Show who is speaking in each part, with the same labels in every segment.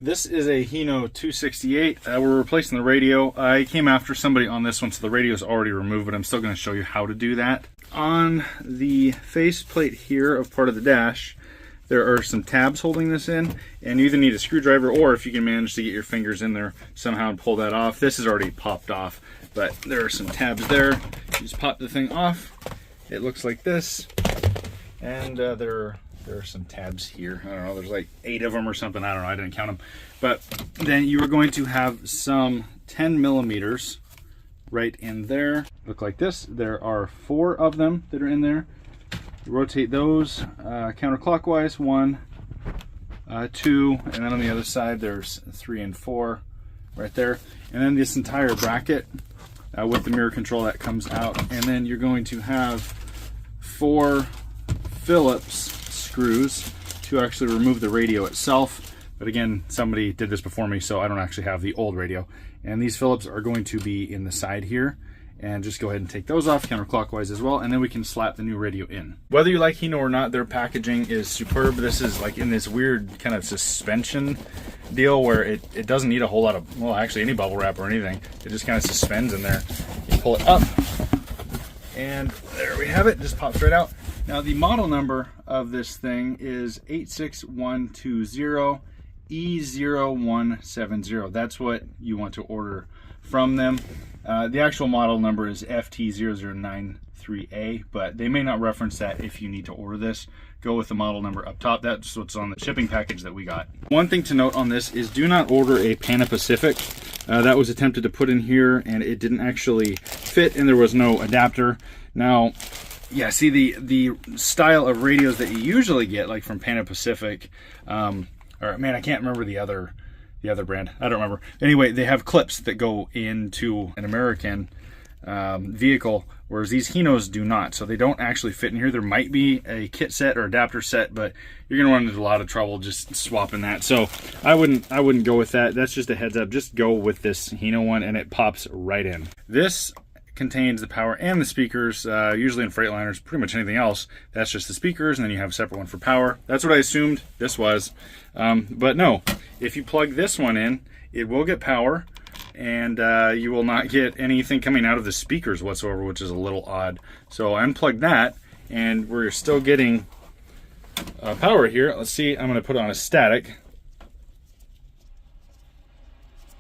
Speaker 1: This is a Hino 268. We're replacing the radio. I came after somebody on this one, so the radio is already removed, but I'm still going to show you how to do that. On the face plate here of part of the dash, there are some tabs holding this in, and you either need a screwdriver or if you can manage to get your fingers in there somehow and pull that off. This is already popped off, but there are some tabs there. You just pop the thing off. It looks like this, and there are some tabs here. I don't know, there's like 8 of them or something. I don't know, I didn't count them. But then you are going to have some 10 millimeters right in there. Look like this. There are 4 of them that are in there. Rotate those counterclockwise, 1, 2, and then on the other side there's 3 and 4 right there. And then this entire bracket with the mirror control that comes out. And then you're going to have 4 Phillips screws to actually remove the radio itself. But again, somebody did this before me, so I don't actually have the old radio. And these Phillips are going to be in the side here. And just go ahead and take those off counterclockwise as well, and then we can slap the new radio in. Whether you like Hino or not, their packaging is superb. This is like in this weird kind of suspension deal where it doesn't need a whole lot of, well, actually any bubble wrap or anything. It just kind of suspends in there. You pull it up, and there we have it. Just pops right out. Now the model number of this thing is 86120 E0170. That's what you want to order from them. The actual model number is FT0093A, but they may not reference that if you need to order this. Go with the model number up top. That's what's on the shipping package that we got. One thing to note on this is do not order a Pan-Pacific. That was attempted to put in here and it didn't actually fit and there was no adapter. Now, yeah, see the style of radios that you usually get, like from Pan-Pacific, or man, I can't remember the other brand. I don't remember. Anyway, they have clips that go into an American vehicle, whereas these Hinos do not. So they don't actually fit in here. There might be a kit set or adapter set, but you're gonna run into a lot of trouble just swapping that. So I wouldn't go with that. That's just a heads up. Just go with this Hino one, and it pops right in. This contains the power and the speakers. Usually in Freightliners, pretty much anything else, that's just the speakers, and then you have a separate one for power. That's what I assumed this was, but no. If you plug this one in, it will get power, and you will not get anything coming out of the speakers whatsoever, which is a little odd. So I unplugged that, and we're still getting power here. Let's see, I'm going to put on a static.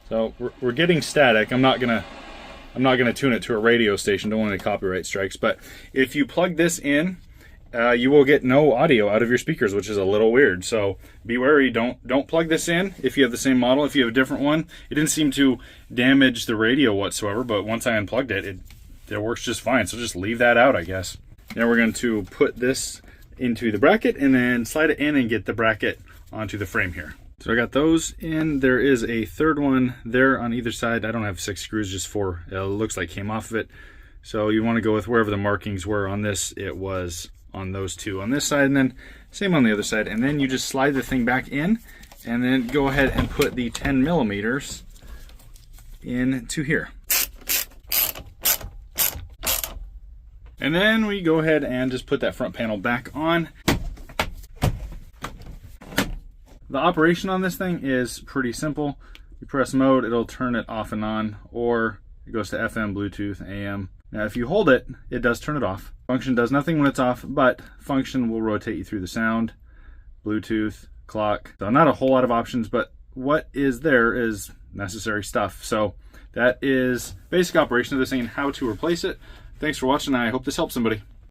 Speaker 1: So we're getting static. I'm not gonna tune it to a radio station. Don't want any copyright strikes. But if you plug this in, you will get no audio out of your speakers, which is a little weird. So be wary. Don't plug this in if you have the same model. If you have a different one, it didn't seem to damage the radio whatsoever. But once I unplugged it, it works just fine. So just leave that out, I guess. Now we're going to put this into the bracket and then slide it in and get the bracket onto the frame here. So I got those in. There is a third one there on either side. I don't have 6 screws, just 4. It looks like came off of it. So you want to go with wherever the markings were on this. It was on those 2 on this side, and then same on the other side. And then you just slide the thing back in, and then go ahead and put the 10 millimeters into here. And then we go ahead and just put that front panel back on. The operation on this thing is pretty simple. You press mode, it'll turn it off and on, or it goes to FM, Bluetooth, AM. Now if you hold it, it does turn it off. Function does nothing when it's off, but function will rotate you through the sound, Bluetooth, clock. So not a whole lot of options, but what is there is necessary stuff. So that is basic operation of this thing and how to replace it. Thanks for watching. I hope this helps somebody.